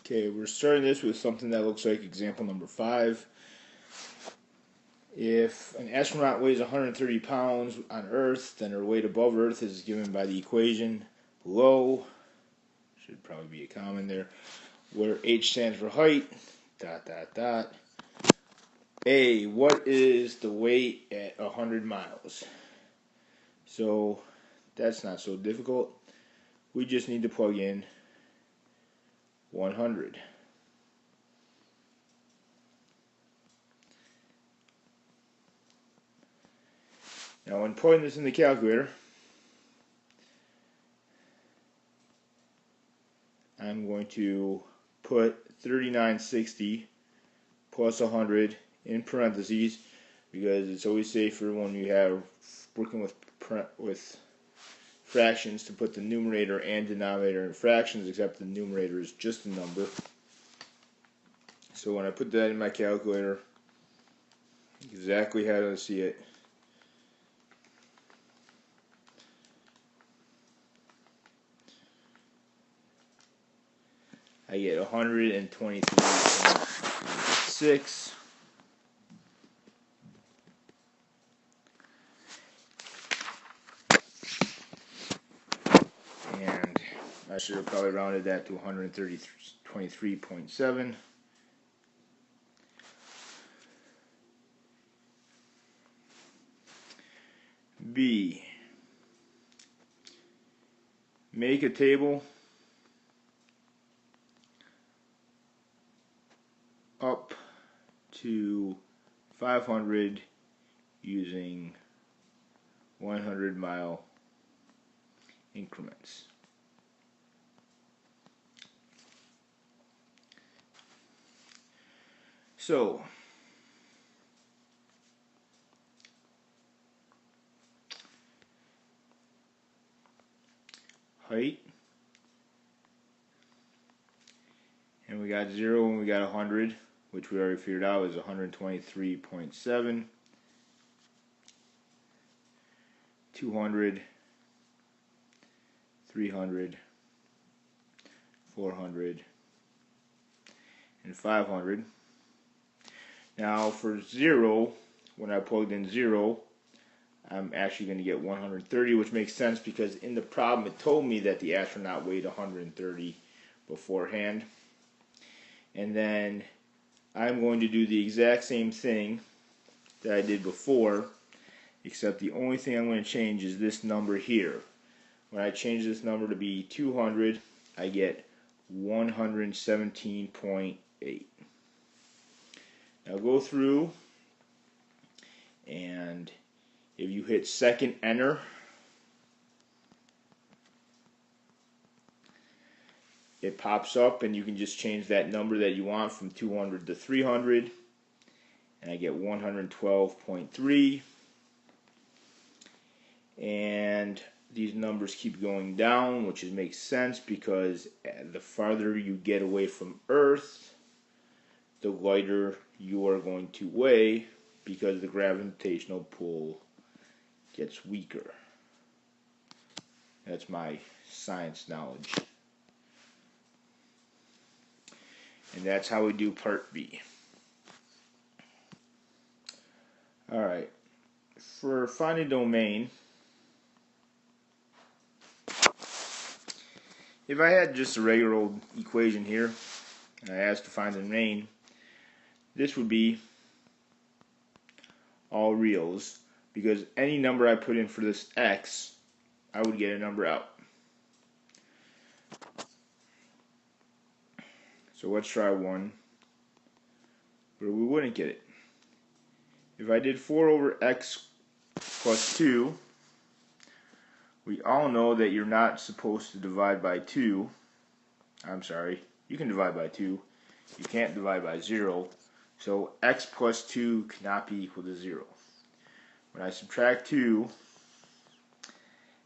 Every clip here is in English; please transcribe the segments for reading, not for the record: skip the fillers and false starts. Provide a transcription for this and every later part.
Okay, we're starting this with something that looks like example number 5. If an astronaut weighs 130 pounds on Earth, then her weight above Earth is given by the equation below. Should probably be a comma in there. Where H stands for height, ... A, what is the weight at 100 miles? So that's not so difficult. We just need to plug in 100. Now when putting this in the calculator, I'm going to put 3960 plus 100 in parentheses because it's always safer when you have working with fractions to put the numerator and denominator in fractions, except the numerator is just a number. So when I put that in my calculator, exactly how to see it. I get 123.6. And I should have probably rounded that to 123.7. B. Make a table up to 500 using 100-mile increments. So height, and we got 0 and we got 100, which we already figured out is 123.7, 200, 300, 400, and 500. Now for 0, when I plugged in 0, I'm actually going to get 130, which makes sense because in the problem it told me that the astronaut weighed 130 beforehand. And then I'm going to do the exact same thing that I did before, except the only thing I'm going to change is this number here. When I change this number to be 200, I get 117.8. Now go through, and if you hit second enter, it pops up and you can just change that number that you want from 200 to 300, and I get 112.3. And these numbers keep going down, which makes sense because the farther you get away from Earth, the lighter you are going to weigh because the gravitational pull gets weaker. That's my science knowledge. And that's how we do part B. Alright, for finding domain, if I had just a regular old equation here, and I asked to find the domain, this would be all reals, because any number I put in for this x, I would get a number out. So let's try 1, where we wouldn't get it. If I did 4 over x plus 2, we all know that you're not supposed to divide by 2. I'm sorry, you can divide by 2. You can't divide by 0. So x plus 2 cannot be equal to 0. When I subtract 2,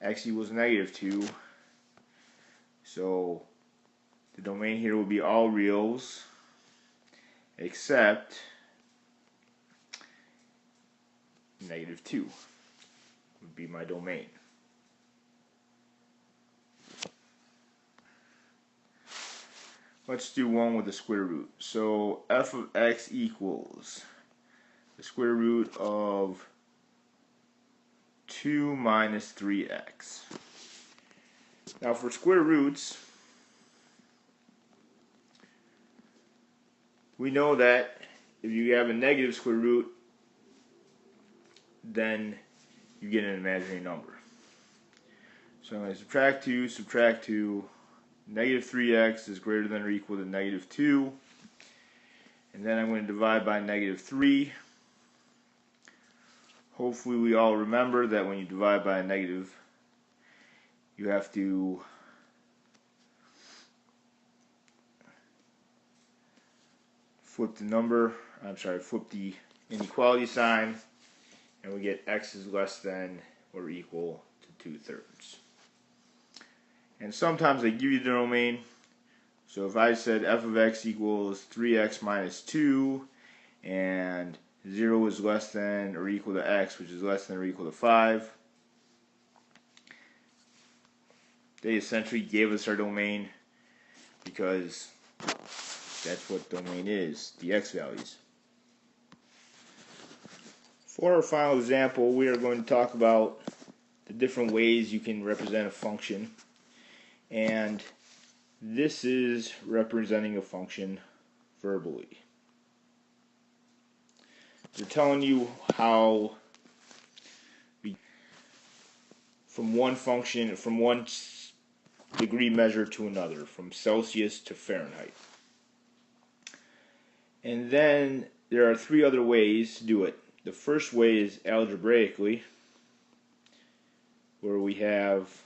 x equals negative 2. So the domain here will be all reals except negative 2 would be my domain. Let's do one with the square root. So f of x equals the square root of 2 minus 3x. Now for square roots, we know that if you have a negative square root, then you get an imaginary number. So I'm going to subtract 2, negative 3x is greater than or equal to negative 2, and then I'm going to divide by negative 3. Hopefully we all remember that when you divide by a negative, you have to flip the inequality sign, and we get x is less than or equal to 2/3. And sometimes they give you the domain. So if I said f of x equals 3x minus 2, and 0 is less than or equal to x, which is less than or equal to 5, they essentially gave us our domain because that's what domain is, the x values. For our final example, we are going to talk about the different ways you can represent a function. And this is representing a function verbally. They're telling you how from one degree measure to another, from Celsius to Fahrenheit. And then there are 3 other ways to do it. The first way is algebraically, where we have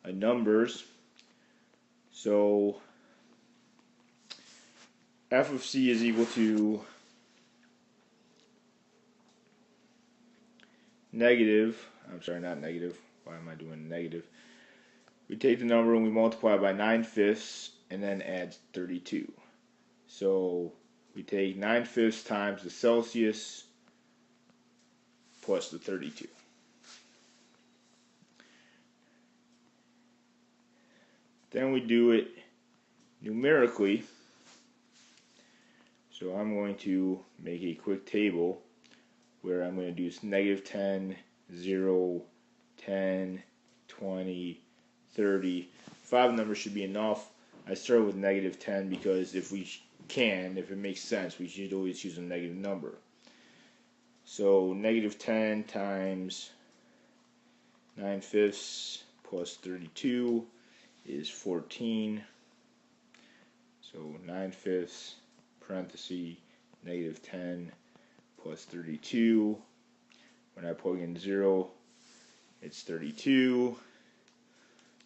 numbers. So f of c is equal to why am I doing negative? We take the number and we multiply by 9/5 and then add 32. So we take 9/5 times the Celsius plus the 32. Then we do it numerically. So I'm going to make a quick table where I'm going to do negative 10, 0, 10, 20, 30. 5 numbers should be enough. I start with negative 10 because if it makes sense, we should always use a negative number. So negative 10 times 9/5 plus 32 is 14. So 9/5 parenthesis negative 10 plus 32. When I plug in 0, it's 32.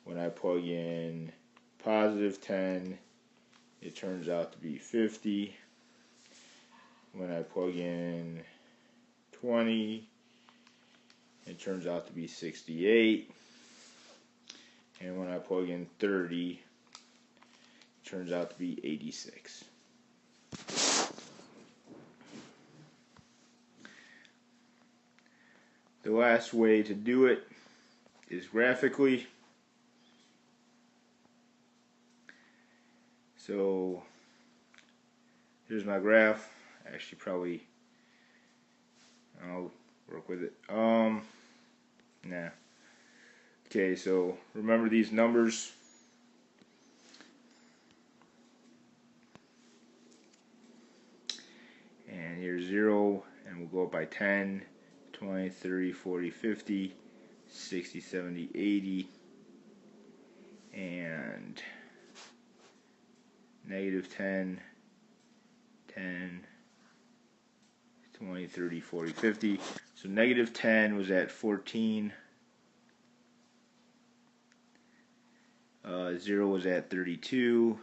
When I plug in positive 10, it turns out to be 50. When I plug in 20, it turns out to be 68. And when I plug in 30, it turns out to be 86. The last way to do it is graphically. So here's my graph. Actually, I'll work with it. Okay, so remember these numbers. And here's 0, and we'll go up by 10, 20, 30, 40, 50, 60, 70, 80, and negative 10, 10, 20, 30, 40, 50. So negative 10 was at 14. 0 was at 32.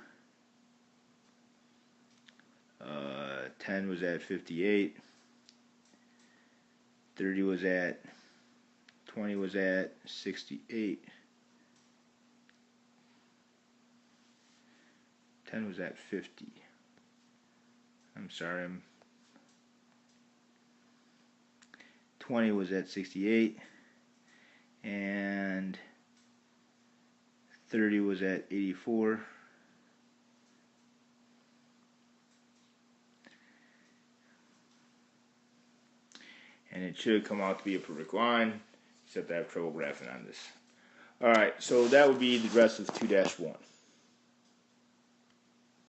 10 was at 58. 30 was at 20 was at 68. 10 was at 50. I'm sorry. 20 was at 68. And 30 was at 84. and it should come out to be a perfect line, except I have trouble graphing on this. Alright, so that would be the rest of 2-1.